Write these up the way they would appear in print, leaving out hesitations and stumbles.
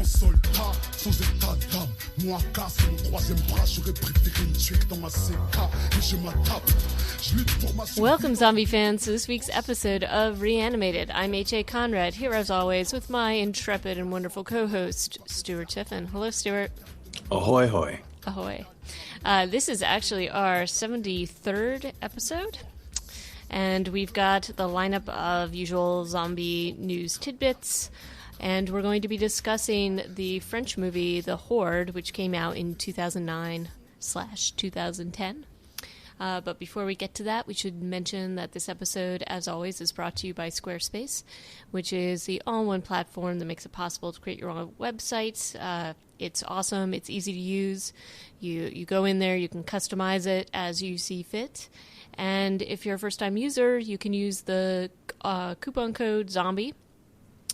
soldat, sans état d'âme. Moi, casse mon troisième bras, j'aurais préféré me tuer que dans ma CK. Et je m'attape, je lutte pour ma survie. Welcome, zombie fans, to this week's episode of Reanimated. I'm H.A. Conrad, here as always with my intrepid and wonderful co-host, Stuart Tiffin. Hello, Stuart. Ahoy, hoy. Ahoy. This is actually our 73rd episode, and we've got the lineup of usual zombie news tidbits, and we're going to be discussing the French movie The Horde, which came out in 2009/2010. But before we get to that, we should mention that this episode, as always, is brought to you by Squarespace, which is the all-in-one platform that makes it possible to create your own websites. It's awesome. It's easy to use. You go in there, you can customize it as you see fit. And if you're a first-time user, you can use the coupon code ZOMBIE,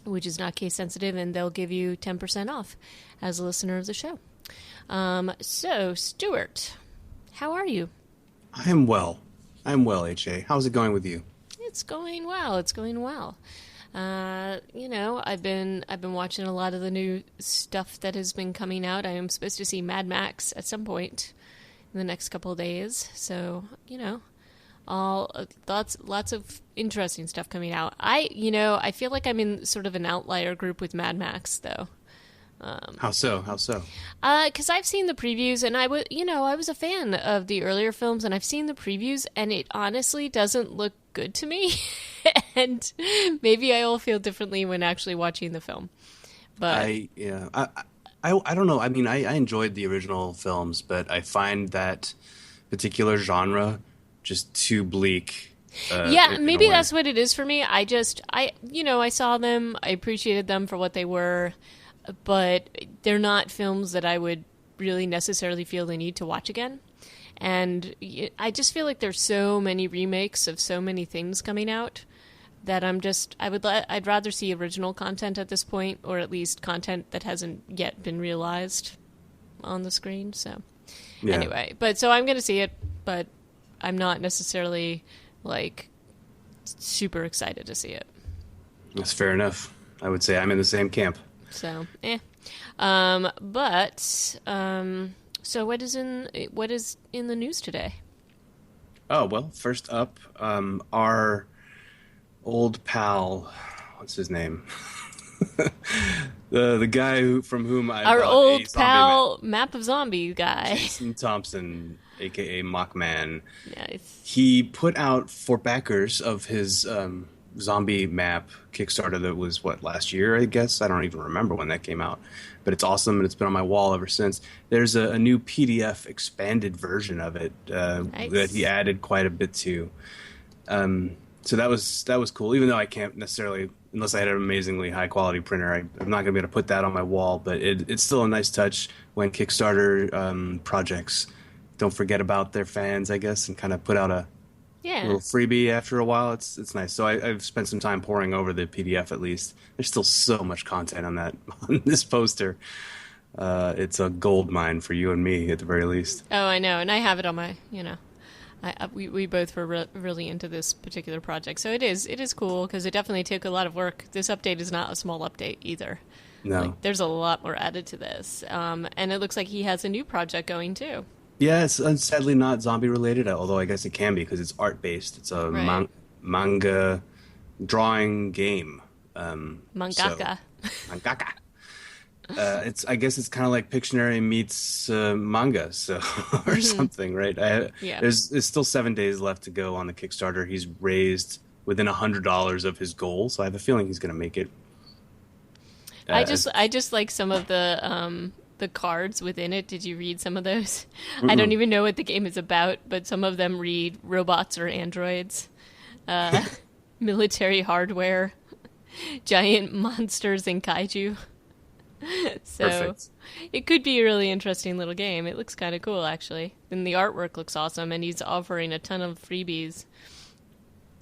which is not case-sensitive, and they'll give you 10% off as a listener of the show. So, Stuart, how are you? I'm well, H.A. How's it going with you? It's going well. I've been watching a lot of the new stuff that has been coming out. I am supposed to see Mad Max at some point in the next couple of days. So, lots of interesting stuff coming out. I feel like I'm in sort of an outlier group with Mad Max, though. How so? Because I've seen the previews, and I was a fan of the earlier films, and I've seen the previews, and it honestly doesn't look good to me. And maybe I'll feel differently when actually watching the film. But I don't know. I mean, I enjoyed the original films, but I find that particular genre just too bleak. Maybe that's what it is for me. I saw them, I appreciated them for what they were, but they're not films that I would really necessarily feel the need to watch again. And I just feel like there's so many remakes of so many things coming out that I'd rather see original content at this point, or at least content that hasn't yet been realized on the screen. So Anyway, so I'm going to see it, but I'm not necessarily super excited to see it. That's fair enough. I would say I'm in the same camp. So, so what is in the news today? Oh, well, first up, our old pal, what's his name? the guy from whom I our bought old a zombie pal map of zombie guy, Jason Thompson, aka Mockman. Nice. He put out for backers of his zombie map Kickstarter that was last year, I guess. I don't even remember when that came out, but it's awesome, and it's been on my wall ever since. There's a new PDF expanded version of it Nice. that he added quite a bit to. So that was cool, even though I can't necessarily, unless I had an amazingly high quality printer, I'm not going to be able to put that on my wall, but it's still a nice touch when Kickstarter projects don't forget about their fans, I guess, and kind of put out a little freebie after a while. It's nice. So I've spent some time poring over the PDF at least. There's still so much content on this poster. It's a gold mine for you and me at the very least. Oh, I know, and I have it on my, we both were really into this particular project, so it is cool because it definitely took a lot of work. This update is not a small update either. No, there's a lot more added to this, and it looks like he has a new project going too. Yeah, it's sadly not zombie related, although I guess it can be because it's art based. It's a manga drawing game. Mangaka. Mangaka. I guess it's kind of like Pictionary meets manga, or something, right? There's still 7 days left to go on the Kickstarter. He's raised within $100 of his goal, so I have a feeling he's going to make it. I just like some of the cards within it. Did you read some of those? I don't even know what the game is about, but some of them read robots or androids, military hardware, giant monsters, and kaiju. So Perfect. It could be a really interesting little game. It looks kind of cool, actually. And the artwork looks awesome, and he's offering a ton of freebies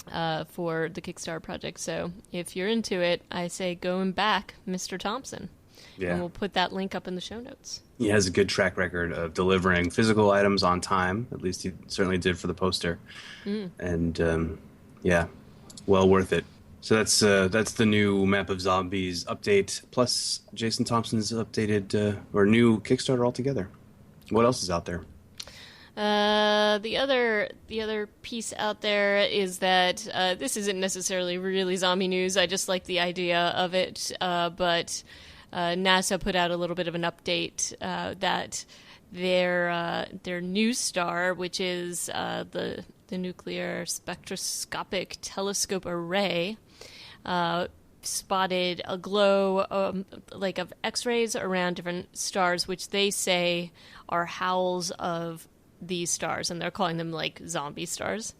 for the Kickstarter project. So if you're into it, I say go and back Mr. Thompson. Yeah. And we'll put that link up in the show notes. He has a good track record of delivering physical items on time. At least he certainly did for the poster. And, well worth it. So that's the new Map of Zombies update, plus Jason Thompson's updated or new Kickstarter altogether. What else is out there? The other piece out there is that this isn't necessarily really zombie news. I just like the idea of it. But NASA put out a little bit of an update that their new star, which is the Nuclear Spectroscopic Telescope Array, spotted a glow like of X-rays around different stars, which they say are howls of these stars, and they're calling them like zombie stars,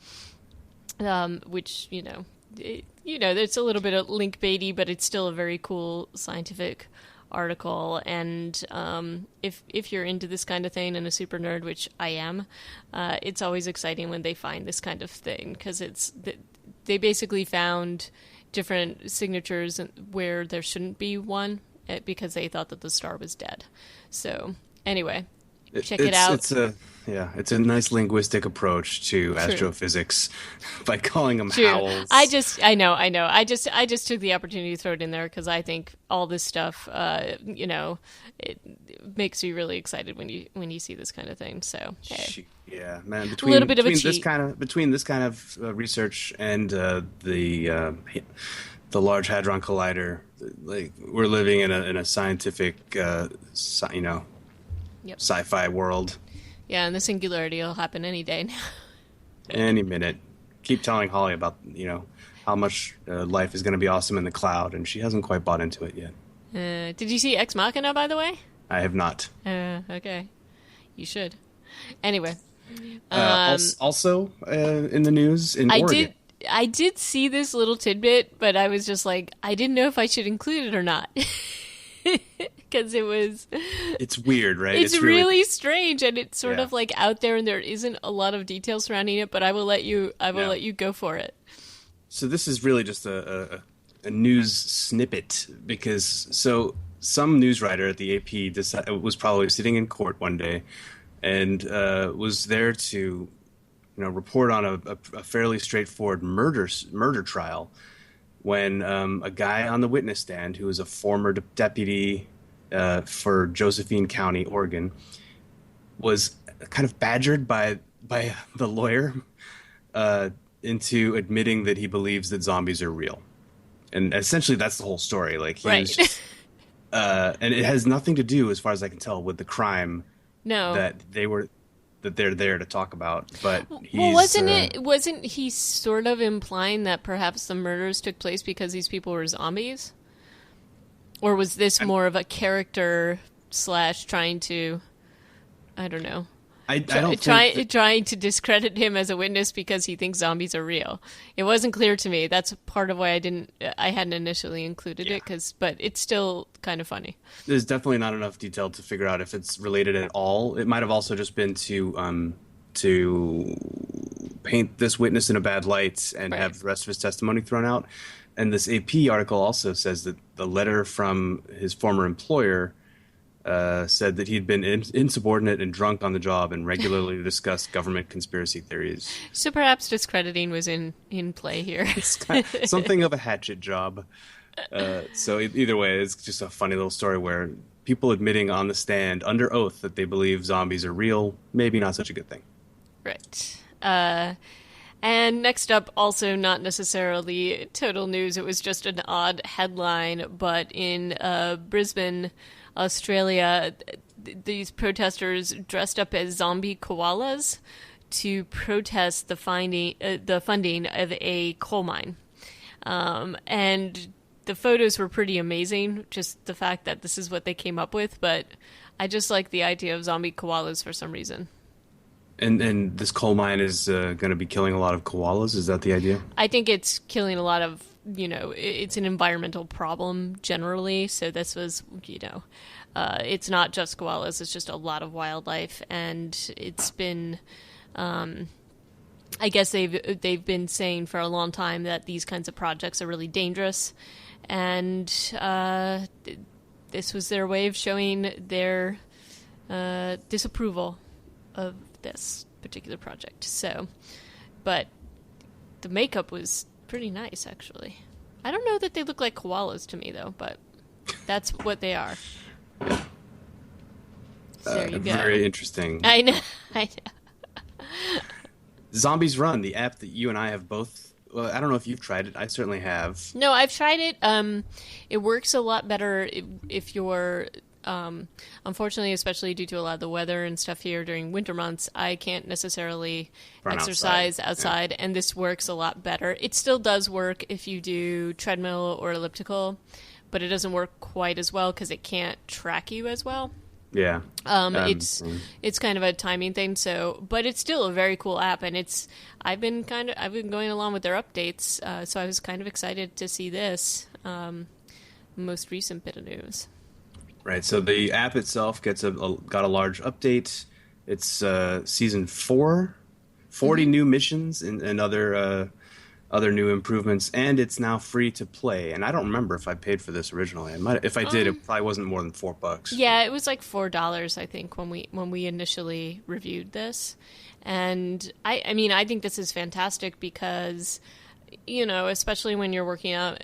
which it's a little bit of link baity, but it's still a very cool scientific article. And if you're into this kind of thing and a super nerd, which I am, it's always exciting when they find this kind of thing, because they basically found different signatures where there shouldn't be one because they thought that the star was dead. So anyway, check it out. It's a nice linguistic approach to astrophysics by calling them howls. I know. I just took the opportunity to throw it in there because I think all this stuff, it makes me really excited when you see this kind of thing. So hey. Yeah, man. Between this kind of research and the Large Hadron Collider, like we're living in a scientific, sci-fi world. Yeah, and the singularity will happen any day now. Any minute. Keep telling Holly about, how much life is going to be awesome in the cloud, and she hasn't quite bought into it yet. Did you see Ex Machina, by the way? I have not. Okay. You should. Anyway. Also, in the news, in Oregon. I did see this little tidbit, but I was just like, I didn't know if I should include it or not. Because it's weird, right? It's really strange, and it's sort of like out there, and there isn't a lot of details surrounding it. But I will let you go for it. So this is really just a news snippet, because some news writer at the AP was probably sitting in court one day, and was there to report on a fairly straightforward murder trial, when a guy on the witness stand, who was a former deputy for Josephine County, Oregon, was kind of badgered by the lawyer into admitting that he believes that zombies are real. And essentially that's the whole story. Like he was just, and it has nothing to do, as far as I can tell, with the crime that they're there to talk about. But wasn't he sort of implying that perhaps the murders took place because these people were zombies? Or was this more of a character / trying to, I don't know, trying to discredit him as a witness because he thinks zombies are real? It wasn't clear to me. That's part of why I hadn't initially included it, but it's still kind of funny. There's definitely not enough detail to figure out if it's related at all. It might have also just been to paint this witness in a bad light and have the rest of his testimony thrown out. And this AP article also says that the letter from his former employer said that he'd been insubordinate and drunk on the job and regularly discussed government conspiracy theories. So perhaps discrediting was in play here. Something of a hatchet job. So either way, it's just a funny little story where people admitting on the stand under oath that they believe zombies are real, maybe not such a good thing. Right. And next up, also not necessarily total news, it was just an odd headline, but in Brisbane, Australia, these protesters dressed up as zombie koalas to protest the funding of a coal mine. And the photos were pretty amazing, just the fact that this is what they came up with, but I just like the idea of zombie koalas for some reason. And this coal mine is going to be killing a lot of koalas? Is that the idea? I think it's killing a lot of, it's an environmental problem generally. So this was, it's not just koalas. It's just a lot of wildlife. And it's been, I guess they've been saying for a long time that these kinds of projects are really dangerous. And this was their way of showing their disapproval of this particular project. So, but the makeup was pretty nice, actually. I don't know that they look like koalas to me, though, but that's what they are. Yeah. So there you go. Very interesting. I know. I know. Zombies Run, the app that you and I have both. Well, I don't know if you've tried it. I certainly have. No, I've tried it. It works a lot better if you're. Unfortunately, especially due to a lot of the weather and stuff here during winter months, I can't necessarily exercise outside, and this works a lot better. It still does work if you do treadmill or elliptical, but it doesn't work quite as well because it can't track you as well. Yeah. It's kind of a timing thing. So, but it's still a very cool app, and I've been going along with their updates. So I was kind of excited to see this most recent bit of news. Right. So the app itself got a large update. It's season 4, 40 new missions and other new improvements, and it's now free to play. And I don't remember if I paid for this originally. If I did, it probably wasn't more than $4. Yeah, it was like $4, I think, when we initially reviewed this. And I mean, I think this is fantastic because, especially when you're working out,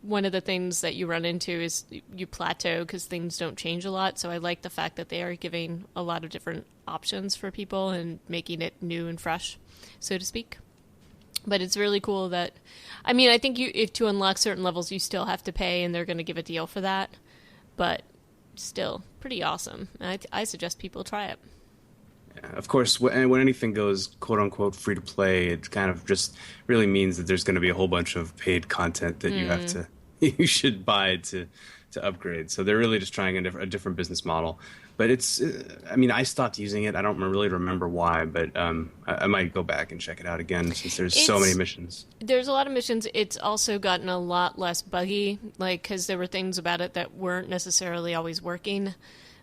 one of the things that you run into is you plateau because things don't change a lot. So I like the fact that they are giving a lot of different options for people and making it new and fresh, so to speak. But it's really cool that, I mean, I think if to unlock certain levels, you still have to pay, and they're going to give a deal for that. But still, pretty awesome. I suggest people try it. Yeah, of course, when anything goes quote-unquote free-to-play, it kind of just really means that there's going to be a whole bunch of paid content that you should buy to upgrade. So they're really just trying a different business model. But I stopped using it. I don't really remember why, but I might go back and check it out again since there's so many missions. There's a lot of missions. It's also gotten a lot less buggy, because there were things about it that weren't necessarily always working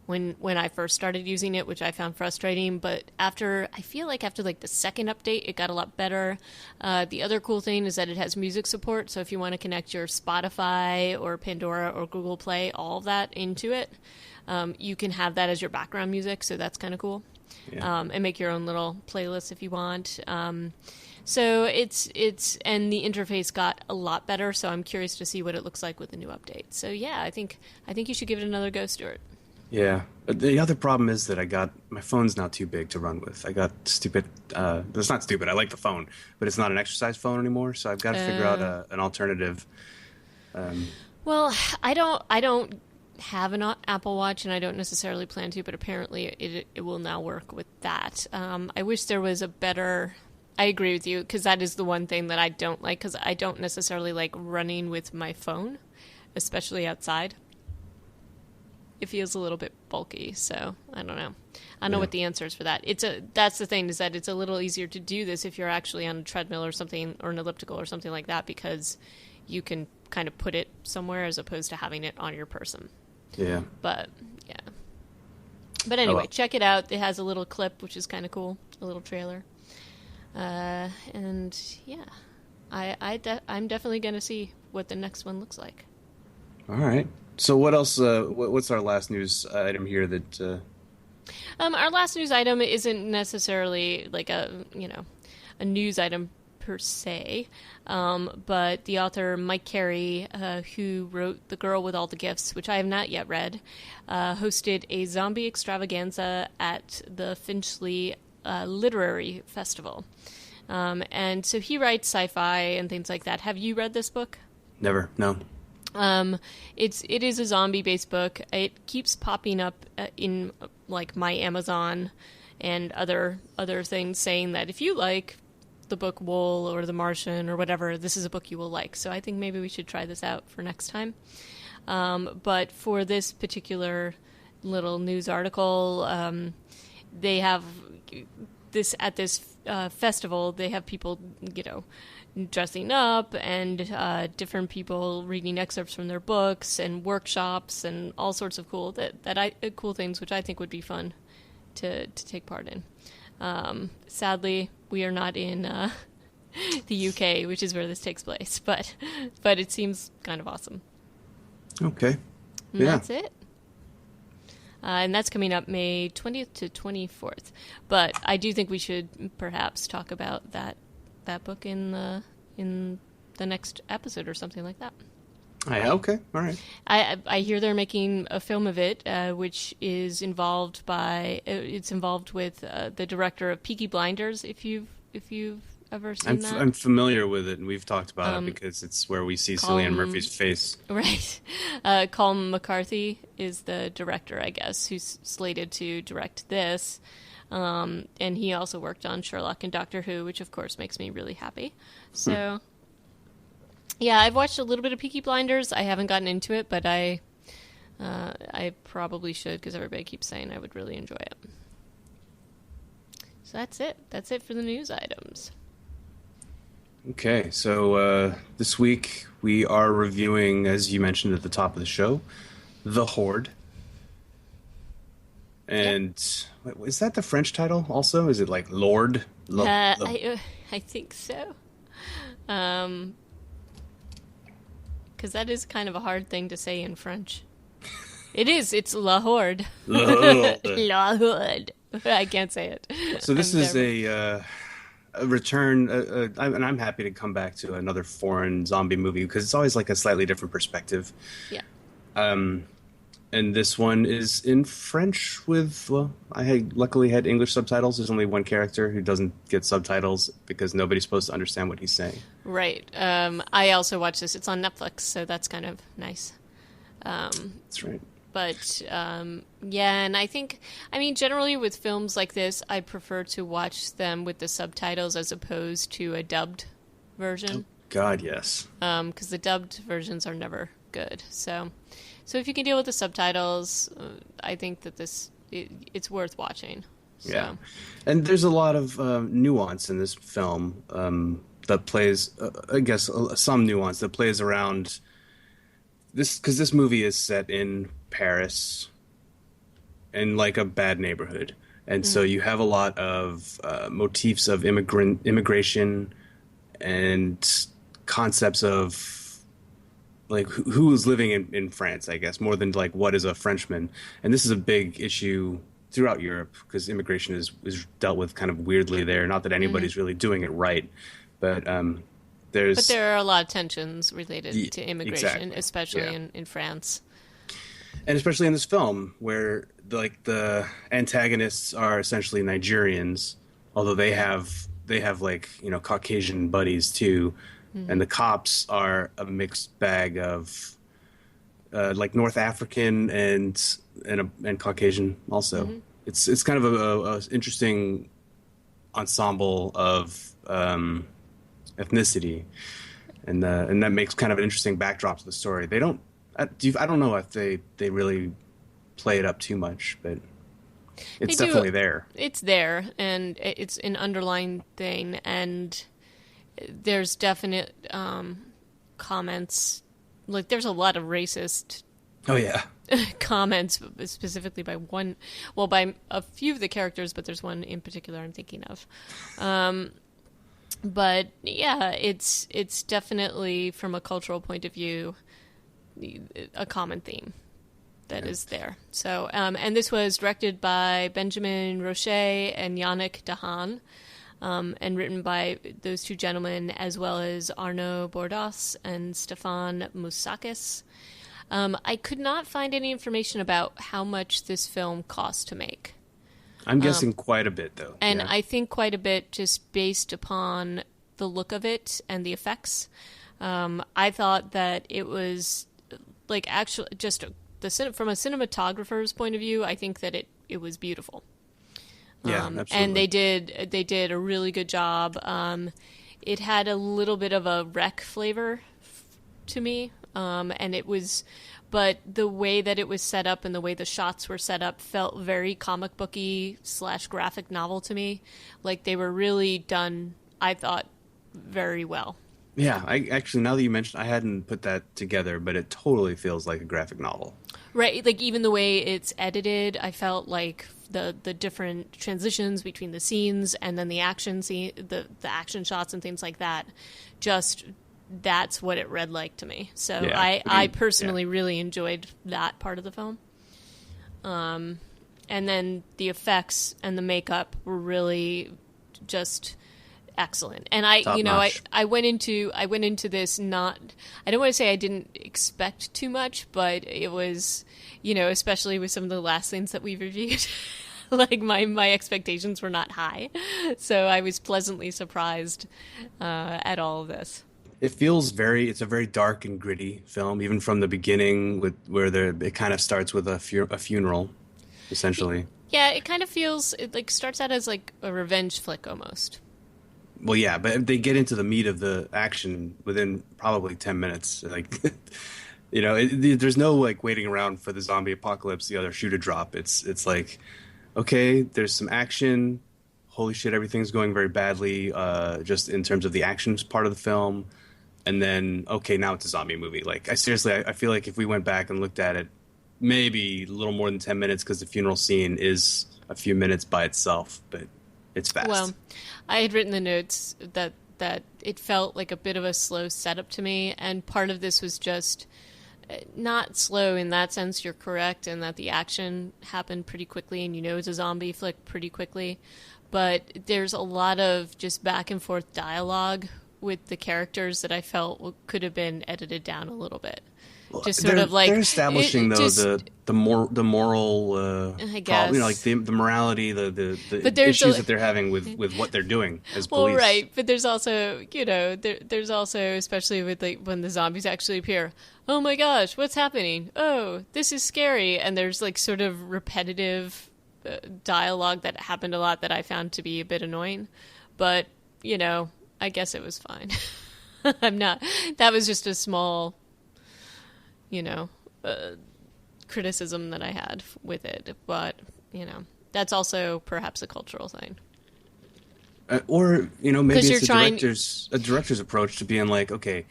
when I first started using it, which I found frustrating. But after the second update, it got a lot better. The other cool thing is that it has music support. So if you want to connect your Spotify or Pandora or Google Play, all of that into it, you can have that as your background music. So that's kind of cool. Yeah. And make your own little playlist if you want. So it's and the interface got a lot better. So I'm curious to see what it looks like with the new update. So yeah, I think you should give it another go, Stuart. Yeah. The other problem is that my phone's not too big to run with. I got stupid. It's not stupid. I like the phone, but it's not an exercise phone anymore. So I've got to figure out an alternative. Well, I don't have an Apple Watch, and I don't necessarily plan to, but apparently it will now work with that. I wish there was a better. I agree with you, because that is the one thing that I don't like, because I don't necessarily like running with my phone, especially outside. It feels a little bit bulky, so I don't know. I don't know what the answer is for that. That's the thing, is that it's a little easier to do this if you're actually on a treadmill or something, or an elliptical or something like that, because you can kind of put it somewhere as opposed to having it on your person. Yeah. But yeah. But anyway, check it out. It has a little clip, which is kind of cool, a little trailer. And yeah, I'm definitely going to see what the next one looks like. All right. So what else? What's our last news item here? That our last news item isn't necessarily like a news item per se, but the author Mike Carey, who wrote The Girl with All the Gifts, which I have not yet read, hosted a zombie extravaganza at the Finchley Literary Festival, and so he writes sci-fi and things like that. Have you read this book? Never. No. It is a zombie-based book. It keeps popping up in like my Amazon and other things, saying that if you like the book Wool or The Martian or whatever, this is a book you will like. So I think maybe we should try this out for next time. But for this particular little news article, they have this at this festival. They have people, dressing up, and different people reading excerpts from their books, and workshops, and all sorts of cool things, which I think would be fun to take part in. Sadly, we are not in the UK, which is where this takes place, but it seems kind of awesome. Okay. And that's it. And that's coming up May 20th to 24th. But I do think we should perhaps talk about that book in the the next episode or something like that. Okay, all right. I hear they're making a film of it, which is involved with the director of Peaky Blinders. If you've ever seen that, I'm familiar with it, and we've talked about it because it's where we see Cillian Murphy's face. Right. Colm McCarthy is the director, I guess, who's slated to direct this. And he also worked on Sherlock and Doctor Who, which of course makes me really happy. So. Yeah, I've watched a little bit of Peaky Blinders. I haven't gotten into it, but I probably should because everybody keeps saying I would really enjoy it. So that's it. That's it for the news items. Okay, so this week we are reviewing, as you mentioned at the top of the show, The Horde. And is that the French title also? Is it like Lord? I think so. Because that is kind of a hard thing to say in French. It is. It's La Horde. La Horde. I can't say it. So this is a return, and I'm happy to come back to another foreign zombie movie because it's always like a slightly different perspective. Yeah. And this one is in French I luckily had English subtitles. There's only one character who doesn't get subtitles because nobody's supposed to understand what he's saying. Right. I also watched this. It's on Netflix, so that's kind of nice. That's right. But, and I think, generally with films like this, I prefer to watch them with the subtitles as opposed to a dubbed version. Oh, God, yes. Because the dubbed versions are never good. So if you can deal with the subtitles, I think that it's worth watching. So. Yeah. And there's a lot of nuance in this film that plays, some nuance that plays around this, because this movie is set in Paris in like a bad neighborhood. And so you have a lot of motifs of immigration and concepts of like who is living in France, I guess, more than like what is a Frenchman. And this is a big issue throughout Europe because immigration is dealt with kind of weirdly there. Not that anybody's really doing it right, but there are a lot of tensions related to immigration, exactly. especially in France. And especially in this film where the antagonists are essentially Nigerians, although they have like, Caucasian buddies too. And the cops are a mixed bag of like North African and Caucasian also. Mm-hmm. It's kind of a interesting ensemble of ethnicity, and that makes kind of an interesting backdrop to the story. I don't know if they really play it up too much, but it's definitely there. It's there, and it's an underlying thing, and there's definite comments. Like, there's a lot of racist comments, specifically by a few of the characters, but there's one in particular I'm thinking of. But yeah, it's definitely, from a cultural point of view, a common theme that is there. So, and this was directed by Benjamin Roche and Yannick Dahan. And written by those two gentlemen, as well as Arnaud Bordas and Stéphane Moussakis. I could not find any information about how much this film cost to make. I'm guessing quite a bit, though. And I think quite a bit just based upon the look of it and the effects. I thought that it was, like, actually just from a cinematographer's point of view, I think that it was beautiful. Yeah, absolutely. And they did a really good job. It had a little bit of a Rec flavor to me, but the way that it was set up and the way the shots were set up felt very comic booky / graphic novel to me. Like, they were really done, I thought, very well. Yeah, I actually, now that you mentioned, I hadn't put that together, but it totally feels like a graphic novel. Right, like even the way it's edited, I felt like the different transitions between the scenes and then the action scene, the action shots and things like that, just that's what it read like to me. So yeah, I personally really enjoyed that part of the film. And then the effects and the makeup were really just excellent. And I went into this not, I don't want to say I didn't expect too much, but it was, especially with some of the last things that we reviewed, like my expectations were not high. So I was pleasantly surprised at all of this. It feels it's a very dark and gritty film, even from the beginning, it kind of starts with a funeral, essentially. Yeah, it kind of feels, it like starts out as like a revenge flick almost. Well, yeah, but they get into the meat of the action within probably 10 minutes. Like, there's no like waiting around for the zombie apocalypse, the other shoe to drop. It's like, okay, there's some action. Holy shit, everything's going very badly, just in terms of the action part of the film. And then, okay, now it's a zombie movie. Like, I feel like if we went back and looked at it, maybe a little more than 10 minutes, because the funeral scene is a few minutes by itself, but it's fast. Well, I had written the notes that it felt like a bit of a slow setup to me, and part of this was just not slow in that sense. You're correct, and that the action happened pretty quickly, and it's a zombie flick pretty quickly. But there's a lot of just back and forth dialogue with the characters that I felt could have been edited down a little bit. Just sort of like they're establishing the moral, I guess, like the morality, the issues that they're having with what they're doing as police. Well, right, but there's also there's also, especially with like when the zombies actually appear. Oh my gosh, what's happening? Oh, this is scary, and there's like sort of repetitive dialogue that happened a lot that I found to be a bit annoying, but I guess it was fine. That was just a small, criticism that I had with it, but that's also perhaps a cultural thing. Or maybe it's a director's approach to being like, okay,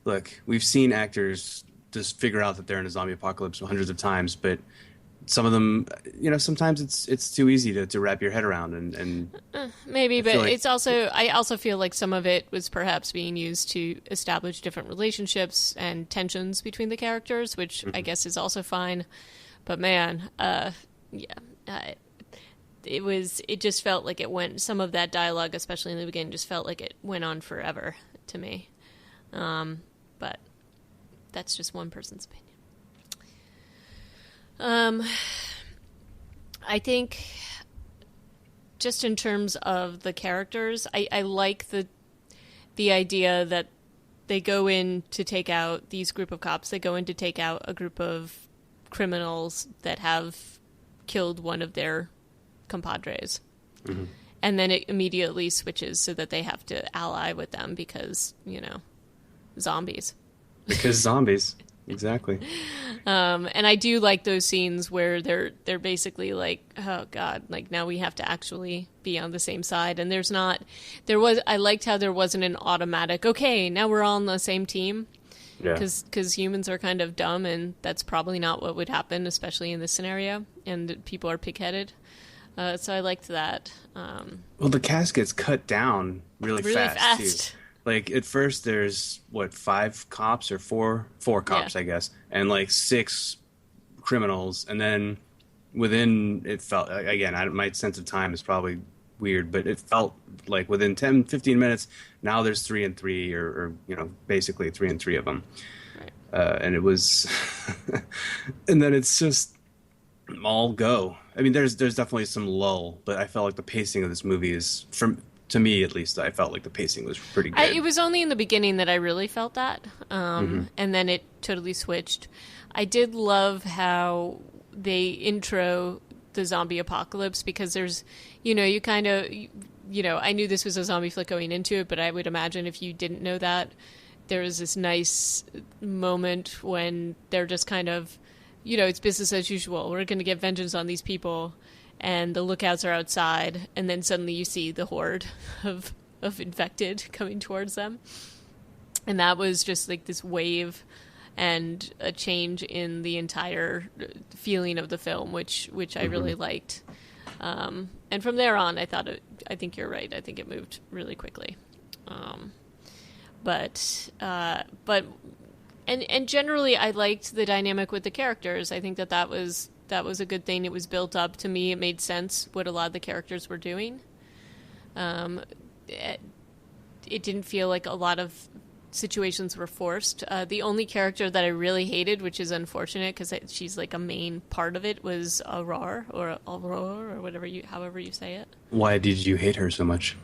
look, we've seen actors just figure out that they're in a zombie apocalypse hundreds of times, but some of them, sometimes it's too easy to wrap your head around, and maybe, but it's also, I also feel like some of it was perhaps being used to establish different relationships and tensions between the characters, which I guess is also fine. But man, it just felt like it went, some of that dialogue, especially in the beginning, just felt like it went on forever to me. But that's just one person's opinion. I think just in terms of the characters, I like the idea that they go in to take out these group of cops. They go in to take out a group of criminals that have killed one of their compadres. Mm-hmm. And then it immediately switches so that they have to ally with them because, zombies. Because zombies. Exactly. And I do like those scenes where they're basically like, oh God, like now we have to actually be on the same side. And I liked how there wasn't an automatic, okay, now we're all on the same team. Yeah. Because humans are kind of dumb, and that's probably not what would happen, especially in this scenario. And people are pig-headed. So I liked that. Well, the cast gets cut down really fast. Too. Like, at first, there's, 5 cops or four cops, yeah. I guess, and, 6 criminals. And then within, it felt, again, my sense of time is probably weird, but it felt like within 10, 15 minutes, now there's 3 and 3, or basically 3 and 3 of them. Right. And it was, and then it's just all go. I mean, there's definitely some lull, but I felt like the pacing of this movie is, to me, at least, I felt like the pacing was pretty good. It was only in the beginning that I really felt that, and then it totally switched. I did love how they intro the zombie apocalypse, because there's, you kind of, I knew this was a zombie flick going into it, but I would imagine if you didn't know that, there was this nice moment when they're just kind of, it's business as usual. We're going to get vengeance on these people. And the lookouts are outside, and then suddenly you see the horde of infected coming towards them. And that was just like this wave and a change in the entire feeling of the film, which I really liked. And from there on, I think you're right. I think it moved really quickly. But generally, I liked the dynamic with the characters. I think that was a good thing. It was built up. To me, it made sense what a lot of the characters were doing. it didn't feel like a lot of situations were forced. The only character that I really hated, which is unfortunate because she's like a main part of it, was Aurora or however you say it. Why did you hate her so much?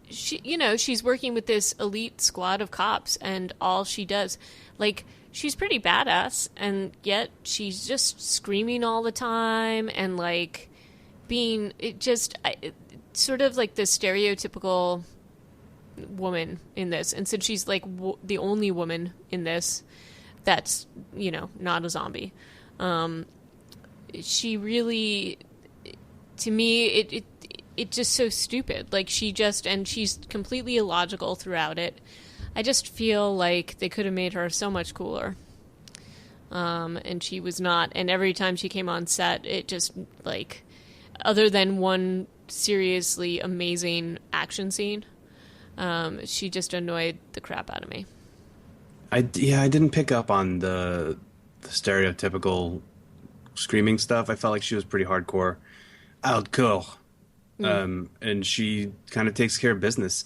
She's working with this elite squad of cops, and all she does, like, she's pretty badass, and yet she's just screaming all the time and like sort of like the stereotypical woman in this. And since she's like the only woman in this that's not a zombie, she really, to me, it just so stupid. Like she's completely illogical throughout it. I just feel like they could have made her so much cooler, and she was not. And every time she came on set, it just, like, other than one seriously amazing action scene, she just annoyed the crap out of me. I didn't pick up on the stereotypical screaming stuff. I felt like she was pretty hardcore. Hardcore. And she kind of takes care of business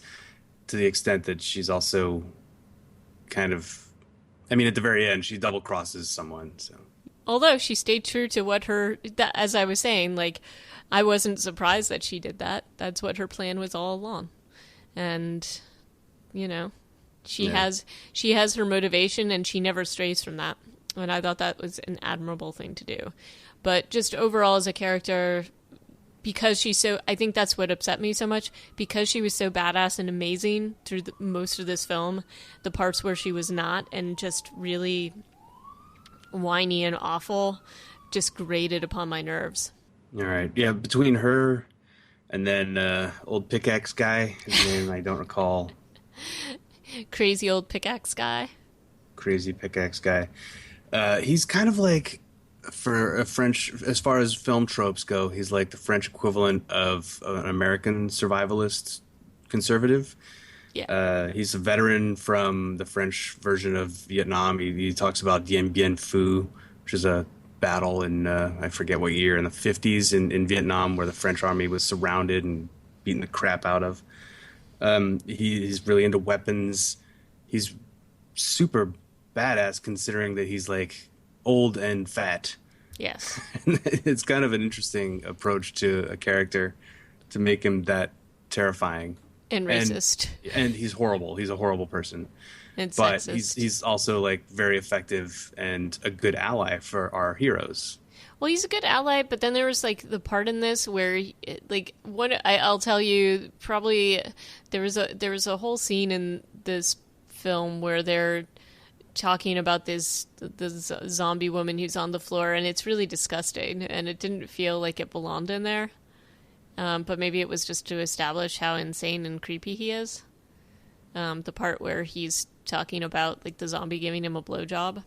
to the extent that she's also kind of, I mean, at the very end, she double crosses someone. So, although she stayed true to what as I was saying, like, I wasn't surprised that she did that. That's what her plan was all along. And, she has her motivation, and she never strays from that. And I thought that was an admirable thing to do. But just overall as a character, because I think that's what upset me so much, because she was so badass and amazing through most of this film, the parts where she was not and just really whiny and awful just grated upon my nerves. All right. Yeah, between her and then old pickaxe guy, his name I don't recall. Crazy old pickaxe guy. Crazy pickaxe guy. He's kind of like, for a French, as far as film tropes go, he's like the French equivalent of an American survivalist conservative. Yeah. He's a veteran from the French version of Vietnam. He talks about Dien Bien Phu, which is a battle in, I forget what year, in the 50s in Vietnam, where the French army was surrounded and beaten the crap out of. He's really into weapons. He's super badass considering that he's like old and fat. Yes. It's kind of an interesting approach to a character to make him that terrifying. And racist. And he's horrible. He's a horrible person. And but sexist. He's also like very effective and a good ally for our heroes. Well, he's a good ally, but then there was like the part in this where, like, I'll tell you, probably there was a whole scene in this film where they're talking about this zombie woman who's on the floor, and it's really disgusting, and it didn't feel like it belonged in there. But maybe it was just to establish how insane and creepy he is. The part where he's talking about like the zombie giving him a blowjob.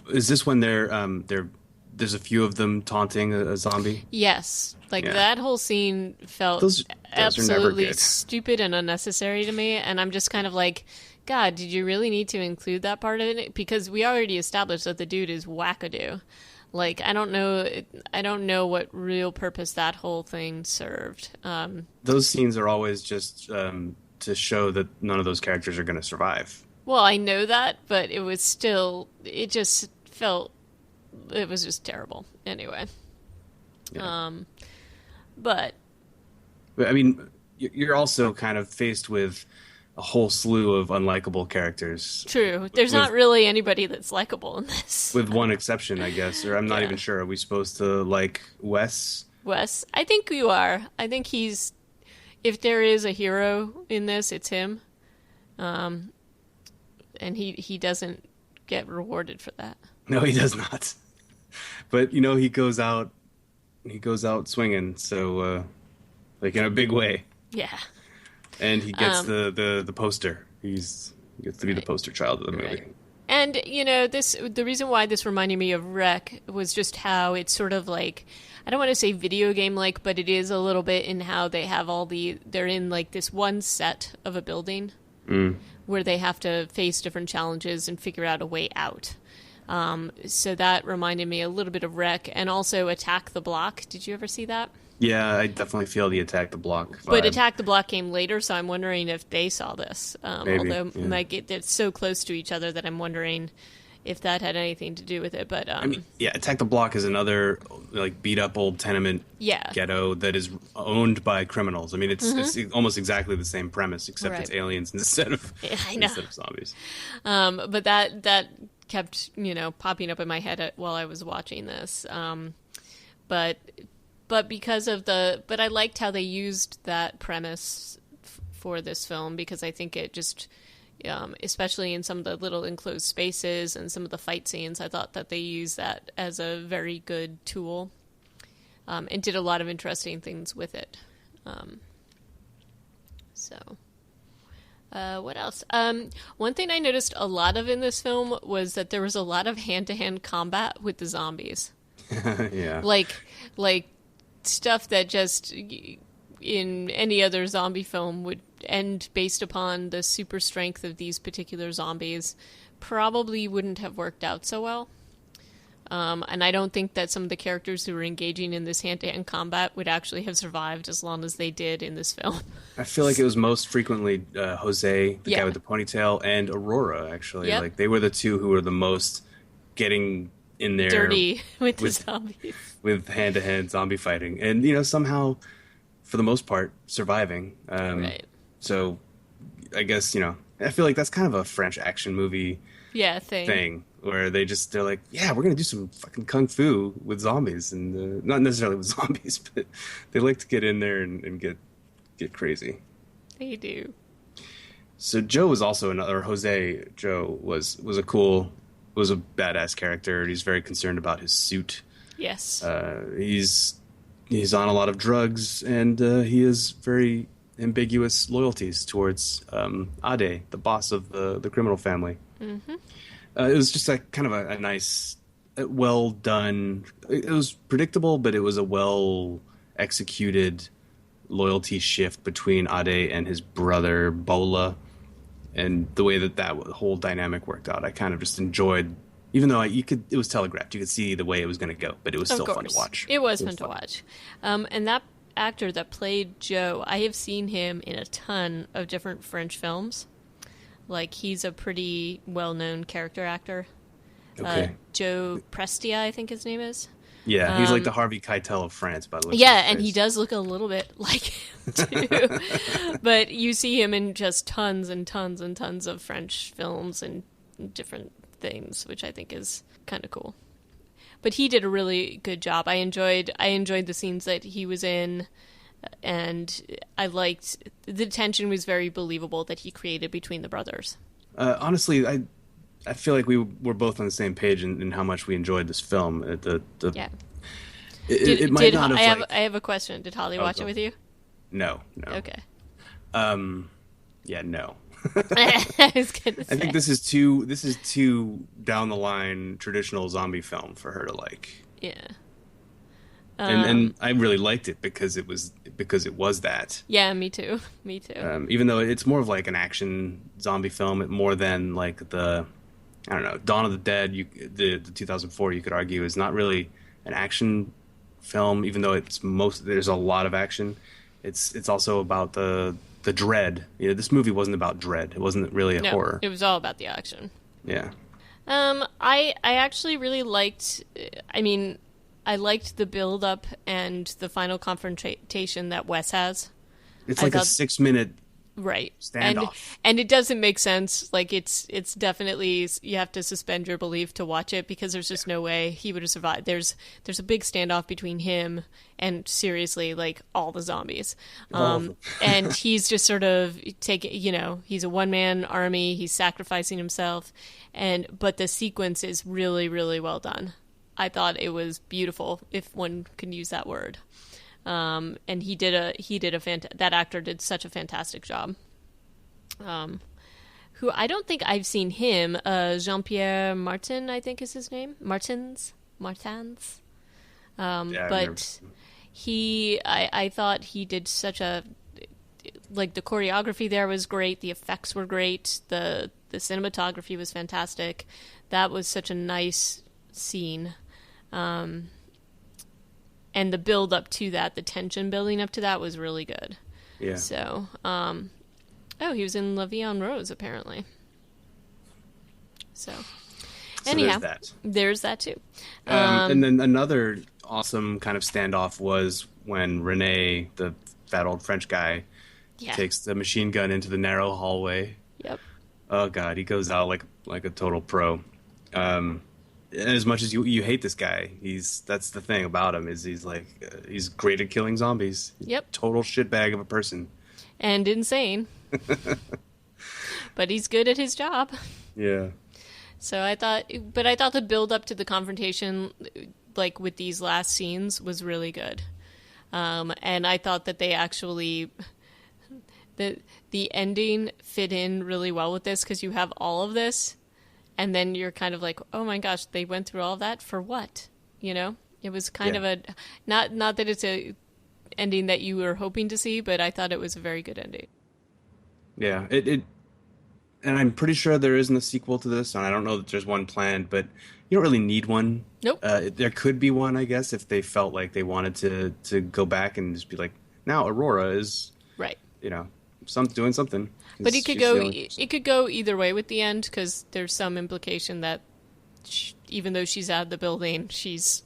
Is this when there's a few of them taunting a zombie? Yes, that whole scene felt those absolutely stupid and unnecessary to me, and I'm just kind of like, God, did you really need to include that part of it? Because we already established that the dude is wackadoo. Like, I don't know what real purpose that whole thing served. Those scenes are always just to show that none of those characters are going to survive. Well, I know that, but it was still, it was just terrible. Anyway. Yeah. But I mean, you're also kind of faced with a whole slew of unlikable characters. True. There's not really anybody that's likable in this. With one exception, I guess. Or I'm not even sure. Are we supposed to like Wes? Wes? I think you are. I think if there is a hero in this, it's him. And he doesn't get rewarded for that. No, he does not. But, he goes out swinging. So, like in a big way. Yeah. And he gets the poster. He gets to be the poster child of the movie. Right. And, the reason why this reminded me of Rec was just how it's sort of like, I don't want to say video game-like, but it is a little bit in how they have they're in like this one set of a building where they have to face different challenges and figure out a way out. So that reminded me a little bit of Rec, and also Attack the Block. Did you ever see that? Yeah, I definitely feel the Attack the Block vibe. But Attack the Block came later, so I'm wondering if they saw this. Maybe, Although yeah. like it's so close to each other that I'm wondering if that had anything to do with it. But I mean, yeah, Attack the Block is another like beat up old tenement yeah, ghetto that is owned by criminals. I mean, it's almost exactly the same premise, except Right. it's aliens instead of I know. instead of zombies. But that kept popping up in my head while I was watching this. But because of but I liked how they used that premise for this film, because I think it just, especially in some of the little enclosed spaces and some of the fight scenes, I thought that they used that as a very good tool, and did a lot of interesting things with it. What else? One thing I noticed a lot of in this film was that there was a lot of hand-to-hand combat with the zombies. Yeah. Like stuff that just in any other zombie film would end based upon the super strength of these particular zombies probably wouldn't have worked out so well. And I don't think that some of the characters who were engaging in this hand-to-hand combat would actually have survived as long as they did in this film. I feel like it was most frequently Jose, the Yeah. guy with the ponytail, and Aurora, actually. Yep. Like, they were the two who were the most getting in there Dirty with the with- zombies. with hand-to-hand zombie fighting. And, somehow, for the most part, surviving. Right. So, I guess, I feel like that's kind of a French action movie Yeah, thing where they're like, yeah, we're gonna do some fucking kung fu with zombies, and not necessarily with zombies, but they like to get in there and get crazy. They do. So Joe was also another Jose. Joe was a badass character. He's very concerned about his suit. Yes. He's on a lot of drugs, and he has very ambiguous loyalties towards Ade, the boss of the criminal family. Mm-hmm. It was just a kind of a nice, well done. It was predictable, but it was a well executed loyalty shift between Ade and his brother Bola, and the way that whole dynamic worked out. I kind of just enjoyed, even though it was telegraphed. You could see the way it was going to go, but it was still fun to watch. It was fun to watch. And that actor that played Joe, I have seen him in a ton of different French films. Like, he's a pretty well-known character actor. Okay. Joe Prestia, I think his name is. Yeah, he's like the Harvey Keitel of France, by the way. Yeah, and he does look a little bit like him, too. But you see him in just tons and tons and tons of French films and different things, which I think is kind of cool. But he did a really good job. I enjoyed the scenes that he was in, and I liked the tension was very believable that he created between the brothers. Honestly, I feel like we were both on the same page in how much we enjoyed this film. Yeah. It might not have. I have a question. Did Holly watch it with you? No. Okay. Yeah, no. I was gonna say. I think this is too down the line traditional zombie film for her to like. Yeah. And I really liked it because it was that. Yeah, me too. Me too. Even though it's more of like an action zombie film, more than like I don't know, Dawn of the Dead. The 2004, you could argue, is not really an action film, even though there's a lot of action. It's also about the dread. This movie wasn't about dread. It wasn't really a horror. It was all about the action. Yeah. I actually really liked. I mean, I liked the build up and the final confrontation that Wes has. It's like a 6-minute right standoff, and it doesn't make sense. Like it's definitely, you have to suspend your belief to watch it, because there's just no way he would have survived. There's a big standoff between him and, seriously, like, all the zombies, and he's just sort of he's a one-man army. He's sacrificing himself, but the sequence is really, really well done. I thought it was beautiful, if one can use that word. And that actor did such a fantastic job. Who I don't think I've seen him, Jean-Pierre Martin, I think is his name. Martins. But I thought he did such a, like, the choreography there was great. The effects were great. The cinematography was fantastic. That was such a nice scene. and the build up to that, the tension building up to that was really good. Yeah. So, he was in La Vie en Rose, apparently. So anyhow, there's that too. And then another awesome kind of standoff was when Rene, the fat old French guy, takes the machine gun into the narrow hallway. Yep. Oh God, he goes out like a total pro. As much as you hate this guy, that's the thing about him is he's great at killing zombies. Yep. Total shitbag of a person. And insane. But he's good at his job. Yeah. So I thought the build up to the confrontation, like with these last scenes, was really good. And I thought that they actually, the ending fit in really well with this, because you have all of this, and then you're kind of like, oh my gosh, they went through all that for what? You know, it was kind of a, not that it's a ending that you were hoping to see, but I thought it was a very good ending. Yeah, and I'm pretty sure there isn't a sequel to this, and I don't know that there's one planned, but you don't really need one. Nope. There could be one, I guess, if they felt like they wanted to go back and just be like, now Aurora is right. You know, doing something. But it could go either way with the end, because there's some implication that even though she's out of the building, she's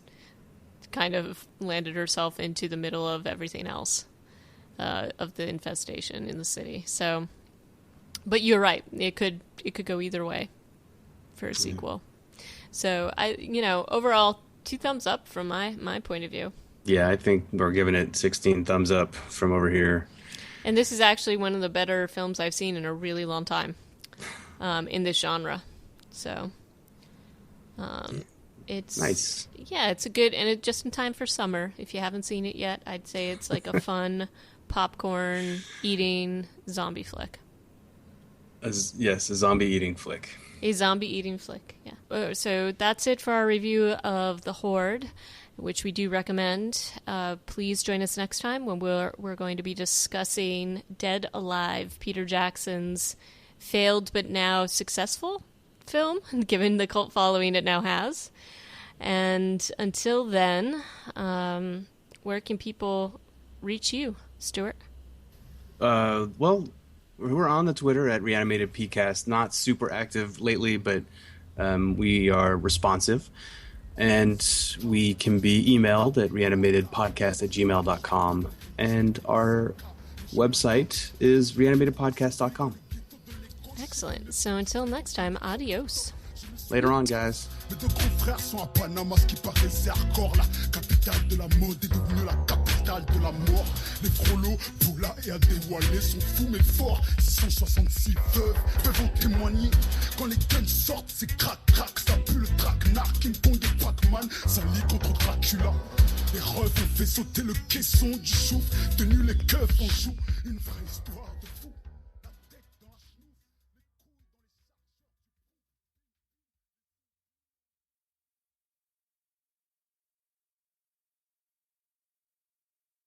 kind of landed herself into the middle of everything else, of the infestation in the city. So. But you're right. It could go either way for a sequel. So overall, 2 thumbs up from my point of view. Yeah, I think we're giving it 16 thumbs up from over here. And this is actually one of the better films I've seen in a really long time, in this genre. So, it's nice. Yeah, it's a good, and it's just in time for summer. If you haven't seen it yet, I'd say it's like a fun popcorn eating zombie flick. Yes, a zombie eating flick. A zombie eating flick, yeah. So that's it for our review of The Horde, which we do recommend. Please join us next time when we're going to be discussing Dead Alive, Peter Jackson's failed but now successful film, given the cult following it now has. And until then, where can people reach you, Stuart? Well, we're on the Twitter at Reanimated PCast. Not super active lately, but we are responsive. And we can be emailed at reanimatedpodcast@gmail.com. And our website is reanimatedpodcast.com. Excellent. So until next time, adios. Later on, guys. Mes deux grands frères sont à Panama, ce qui paraissait hardcore. La capitale de la mode est devenue la capitale de la mort. Les frolos, Boula et Adéwalé sont fous mais forts. 666 veuves peuvent en témoigner. Quand les guns sortent, c'est crac-crac. Ça pue le traquenard, King Kong et Pac-Man. Ça lit contre Dracula. Les refs ont fait sauter le caisson du chouf. Tenu les keufs, on joue une vraie histoire.